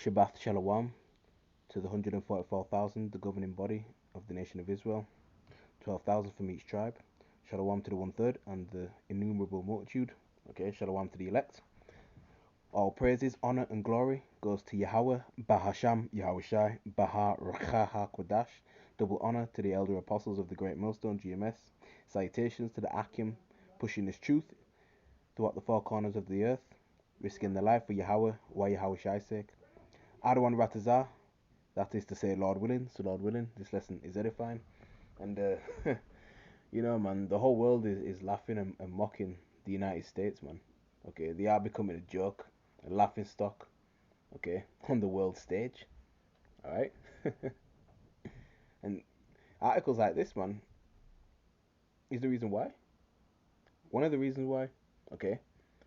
Shabbat Shalom to the 144,000, the governing body of the nation of Israel, 12,000 from each tribe. Shalom to the one third and the innumerable multitude. Okay, Shalom to the elect. All praises, honor, and glory goes to Yahweh, Bahasham, Yahushai, Bahar Racha HaKodash. Double honor to the elder apostles of the Great Millstone, GMS. Salutations to the Akim, pushing this truth throughout the four corners of the earth, risking their life for Yahweh, why Yahushai's sake. Adawan Ratazah, that is to say, Lord willing. So, Lord willing, this lesson is edifying. And, man, the whole world is laughing and mocking the United States, man. Okay, they are becoming a joke, a laughing stock, okay, on the world stage. Alright? And articles like this, man, is the reason why. One of the reasons why, okay,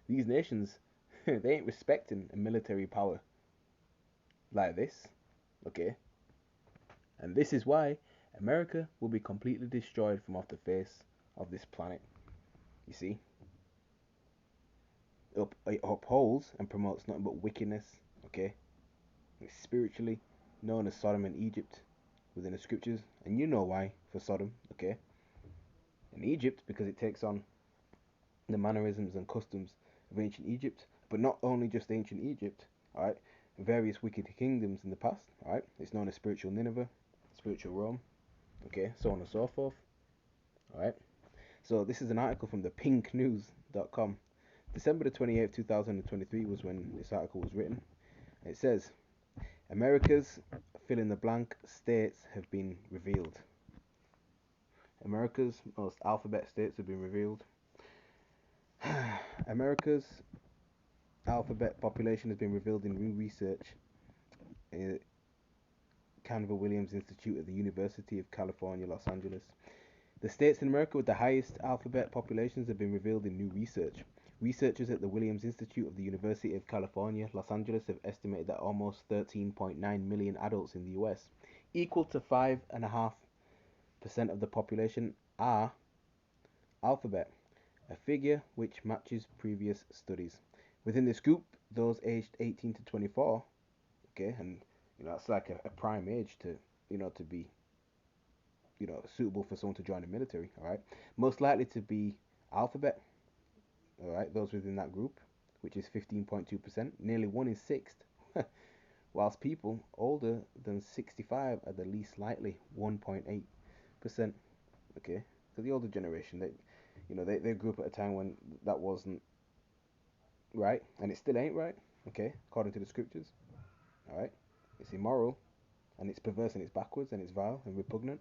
these nations, they ain't respecting a military power like this, okay? And this is why America will be completely destroyed from off the face of this planet. You see? It upholds and promotes nothing but wickedness, okay? It's spiritually known as Sodom and Egypt within the scriptures, and you know why for Sodom, okay? In Egypt, because it takes on the mannerisms and customs of ancient Egypt, but not only just ancient Egypt, alright? Various wicked kingdoms in the past, alright? It's known as spiritual Nineveh, spiritual Rome, okay? So on and so forth, alright? So this is an article from the pinknews.com. December the 28th, 2023 was when this article was written. It says, America's fill in the blank states have been revealed. America's most alphabet states have been revealed. America's alphabet population has been revealed in new research at Canva Williams Institute at the University of California, Los Angeles. The states in America with the highest alphabet populations have been revealed in new research. Researchers at the Williams Institute of the University of California, Los Angeles, have estimated that almost 13.9 million adults in the US, equal to 5.5% of the population, are alphabet, a figure which matches previous studies. Within this group, those aged 18 to 24, okay, and that's like a prime age to to be suitable for someone to join the military. All right, most likely to be alphabet. All right, those within that group, which is 15.2%, nearly 1 in 6, whilst people older than 65 are the least likely, 1.8%. Okay, so the older generation, they grew up at a time when that wasn't right, and it still ain't right. Okay, according to the scriptures. All right, it's immoral, and it's perverse, and it's backwards, and it's vile and repugnant.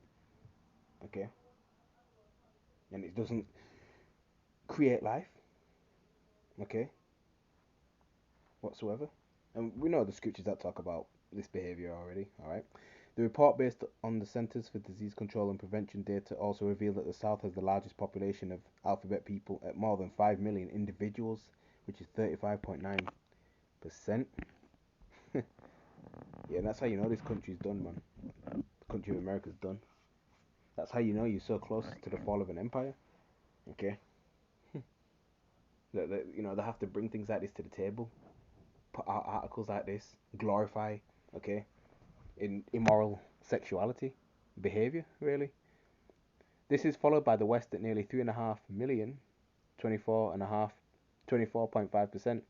Okay, and it doesn't create life. Okay, whatsoever. And we know the scriptures that talk about this behavior already, alright? The report, based on the Centers for Disease Control and Prevention data, also revealed that the South has the largest population of alphabet people at more than 5 million individuals, which is 35.9%. Yeah, that's how you know this country's done, man. The country of America's done. That's how you know you're so close to the fall of an empire. Okay? They have to bring things like this to the table, put out articles like this, glorify, okay, in immoral sexuality behavior, really. This is followed by the West at nearly 3.5 million, 24.5%.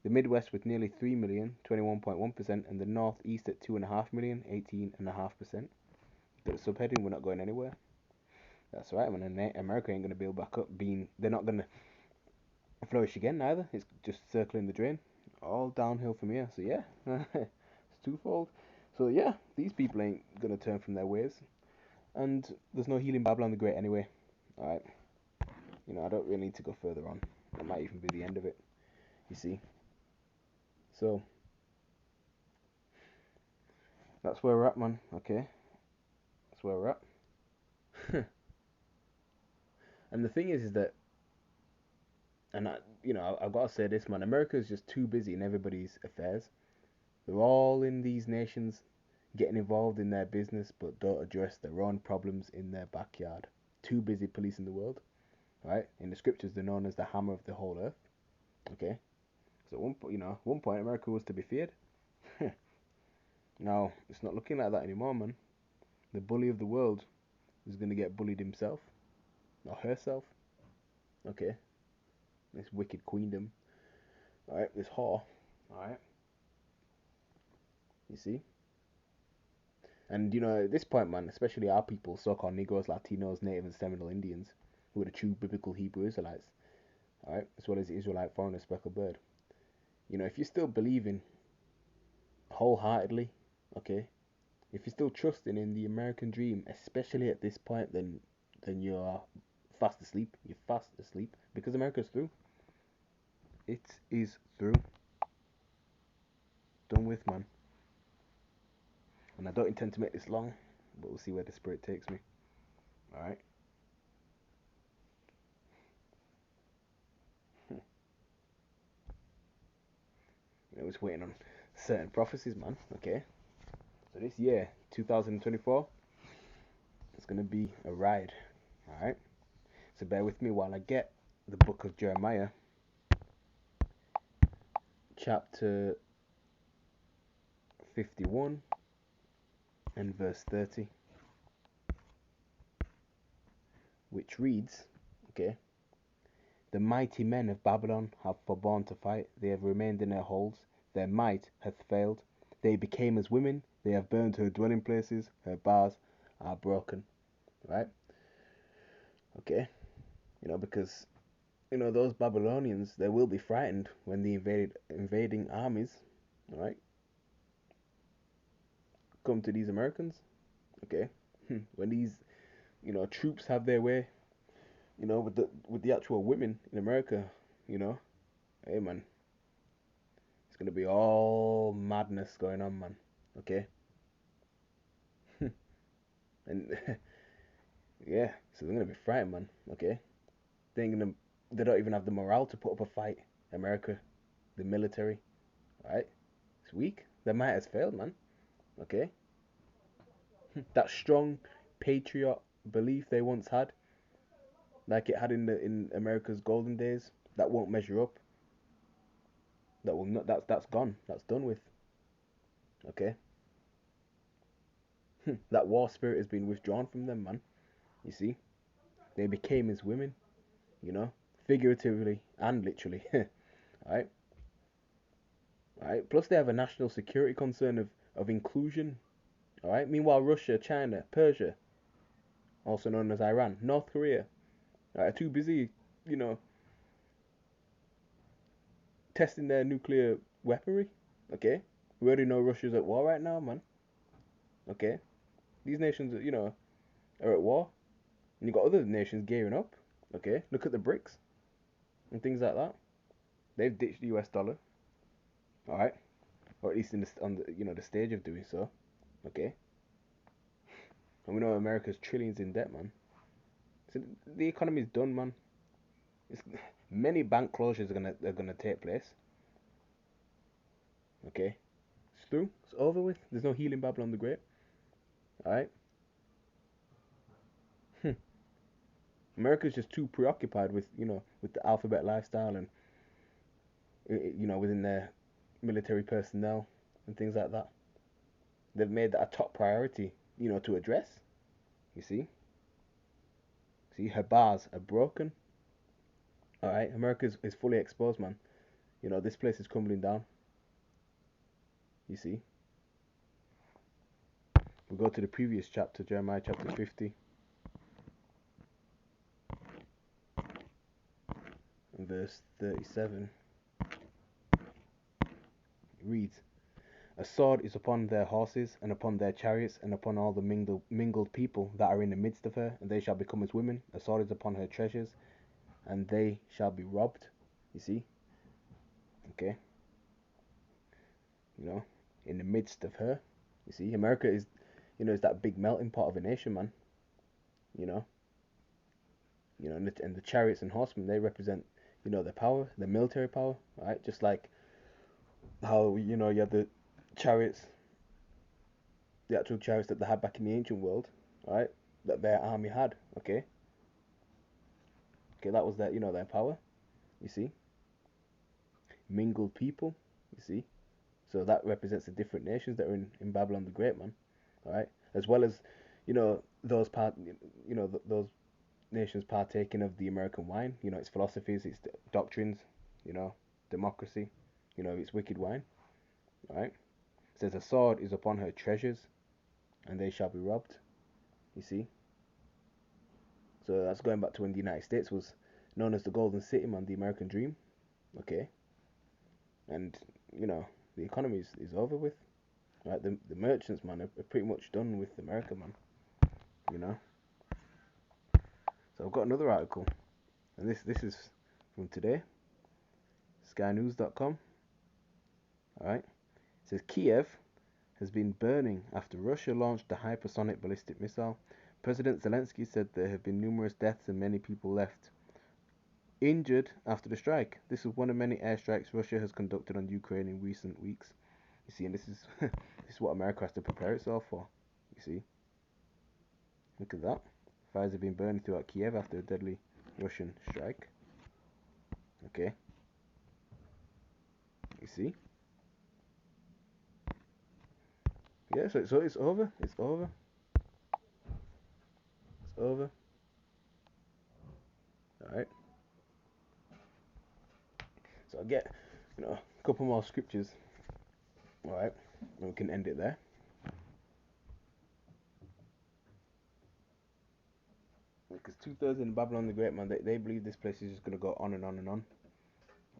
The Midwest with nearly 3 million, 21.1%, and the Northeast at 2.5 million, 18.5%. But the subheading, we're not going anywhere. That's right, man. America ain't gonna build back up. They're not gonna flourish again neither. It's just circling the drain, all downhill from here. So yeah, it's twofold. So yeah, these people ain't gonna turn from their ways, and there's no healing Babylon the Great anyway. All right, I don't really need to go further on. That might even be the end of it. You see. So that's where we're at, man. Okay, that's where we're at. And the thing is that, and I've got to say this, man. America is just too busy in everybody's affairs. They're all in these nations getting involved in their business but don't address their own problems in their backyard. Too busy policing the world, right? In the scriptures, they're known as the hammer of the whole earth. Okay, so at one point, America was to be feared. Now, it's not looking like that anymore, man. The bully of the world is gonna get bullied himself or herself. Okay, this wicked queendom. All right, this whore. All right, you see. And at this point, man, especially our people, so-called Negroes, Latinos, Native and Seminole Indians, who are the true biblical Hebrew Israelites, all right, as well as the Israelite foreigner speckled bird. If you're still believing wholeheartedly, okay, if you're still trusting in the American dream, especially at this point, then you're fast asleep. You're fast asleep because America's through. It is through. Done with, man. And I don't intend to make this long, but we'll see where the spirit takes me. All right. I was waiting on certain prophecies, man. Okay. So this year, 2024, it's gonna be a ride. All right. So bear with me while I get the book of Jeremiah, chapter 51 and verse 30, which reads, okay, the mighty men of Babylon have forborne to fight, they have remained in their holds, their might hath failed, they became as women, they have burned her dwelling places, her bars are broken. Right? Okay, because those Babylonians, they will be frightened when the invading armies, all right, come to these Americans. Okay, when these troops have their way, with the actual women in America, you know, hey man, it's gonna be all madness going on, man. Okay, and yeah, so they're gonna be frightened, man. Okay, they don't even have the morale to put up a fight. America, the military, all right, it's weak. Their might has failed, man. Okay, that strong patriot belief they once had, like it had in America's golden days, that won't measure up. That will not. That's gone. That's done with. Okay, that war spirit has been withdrawn from them, man. You see, they became as women. You know, figuratively and literally. Alright, alright. Plus, they have a national security concern of inclusion. Alright. Meanwhile, Russia, China, Persia, also known as Iran, North Korea, are too busy, you know, testing their nuclear weaponry. Okay, we already know Russia's at war right now, man. Okay, these nations, are at war, and you got other nations gearing up. Okay, look at the BRICS and things like that. They've ditched the US dollar. All right, or at least on the the stage of doing so. Okay, and we know America's trillions in debt, man. So the economy's done, man. It's, many bank closures are gonna take place. Okay, it's through. It's over with. There's no healing Babylon the Great. All right. America's just too preoccupied with with the alphabet lifestyle and within their military personnel and things like that. They've made that a top priority, to address. You see, her bars are broken. All right, America is fully exposed, man. This place is crumbling down. You see, we go to the previous chapter, Jeremiah chapter 50, and verse 37. It reads, a sword is upon their horses, and upon their chariots, and upon all the mingled people that are in the midst of her, and they shall become as women. A sword is upon her treasures, and they shall be robbed. You see? Okay? You know, in the midst of her. You see? America is that big melting pot of a nation, man. You know? And the chariots and horsemen, they represent, their power, their military power, right? Just like how, you had the chariots, the actual chariots that they had back in the ancient world, right? That their army had, okay? Okay, that was their power, you see? Mingled people, you see? So that represents the different nations that are in Babylon the Great, man. All right, as well as, those those nations partaking of the American wine. Its philosophies, its doctrines. Democracy. Its wicked wine. All right. It says a sword is upon her treasures, and they shall be robbed. You see. So that's going back to when the United States was known as the Golden City, man, the American Dream. Okay, and you know the economy is over with. Right, the merchants, man, are pretty much done with America, man. You know. So I've got another article, and this is from today, SkyNews.com. All right, it says Kiev has been burning after Russia launched the hypersonic ballistic missile. President Zelensky said there have been numerous deaths and many people left injured after the strike. This is one of many airstrikes Russia has conducted on Ukraine in recent weeks. You see, and this is this is what America has to prepare itself for. You see, look at that. Fires have been burning throughout Kiev after a deadly Russian strike. Okay, you see. Yeah, so it's over. It's over. It's over. All right. So I get, a couple more scriptures. All right, and we can end it there. Because 2/3 in Babylon the Great, man, they believe this place is just gonna go on and on and on.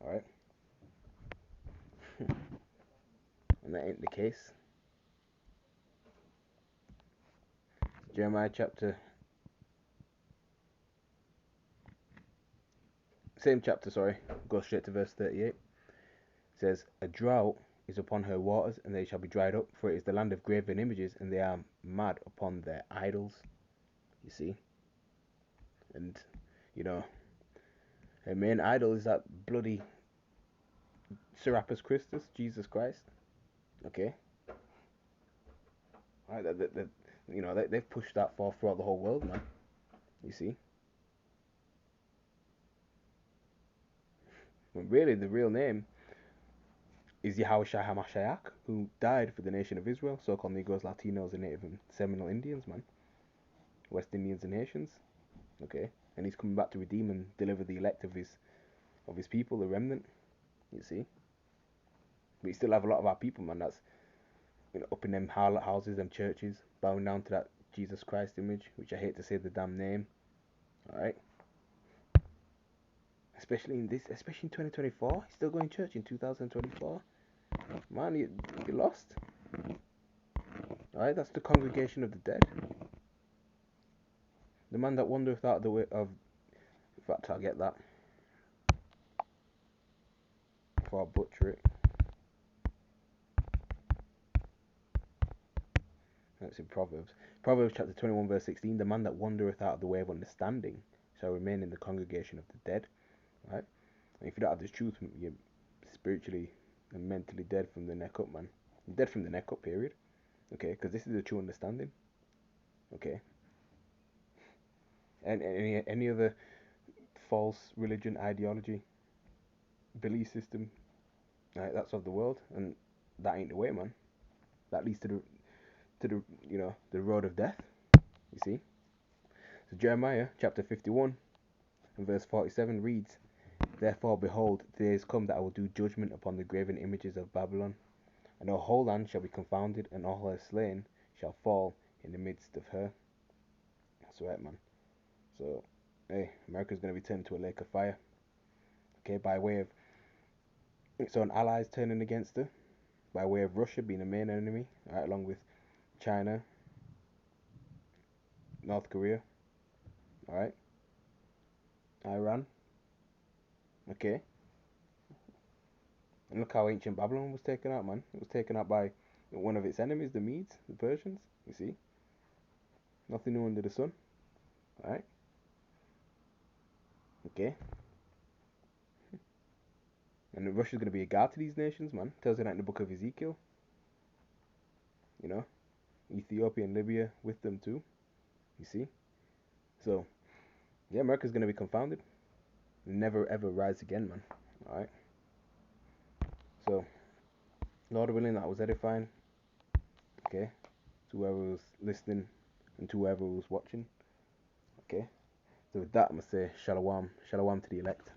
All right, and that ain't the case. Jeremiah chapter, same chapter, sorry, go straight to verse 38. It says, a drought is upon her waters, and they shall be dried up, for it is the land of graven images, and they are mad upon their idols. You see, and you know, her main idol is that bloody Serapis Christus, Jesus Christ. Okay, all right, they've pushed that far throughout the whole world, man. You see, when really the real name is Yahushua HaMashiach, who died for the nation of Israel, so-called Negroes, Latinos, and Native and Seminole Indians, man, West Indians and Haitians. Okay, and he's coming back to redeem and deliver the elect of his people, the remnant. You see, but you still have a lot of our people, man. That's up in them harlot houses, them churches, bowing down to that Jesus Christ image, which I hate to say the damn name. All right, especially in 2024, he's still going to church in 2024. Man, you lost. All right, that's the congregation of the dead. The man that wandereth out of the way of. In fact, I'll get that before I butcher it. That's in Proverbs. Proverbs chapter 21, verse 16. The man that wandereth out of the way of understanding shall remain in the congregation of the dead. Right? And if you don't have this truth, you're spiritually and mentally dead from the neck up, man. You're dead from the neck up, period. Okay? Because this is the true understanding. Okay? And any other false religion, ideology, belief system, right, that's of the world, and that ain't the way, man. That leads to the the road of death. You see. So Jeremiah chapter 51 and verse 47 reads, therefore behold, the days come that I will do judgment upon the graven images of Babylon, and her whole land shall be confounded, and all her slain shall fall in the midst of her. That's right, man. So hey, America's gonna be turned into a lake of fire. Okay, by way of its own allies turning against her, by way of Russia being a main enemy, right, along with China, North Korea, all right, Iran. Okay, and look how ancient Babylon was taken out, man. It was taken out by one of its enemies, the Medes, the Persians. You see, nothing new under the sun. All right. Okay. And Russia's gonna be a guard to these nations, man. Tells you that in the book of Ezekiel. You know, Ethiopia and Libya with them too. You see. So yeah, America's gonna be confounded. Never ever rise again, man. All right. So Lord willing, that was edifying. Okay, to whoever was listening and to whoever was watching. Okay, so with that, I'm gonna say shalom, shalom to the elect.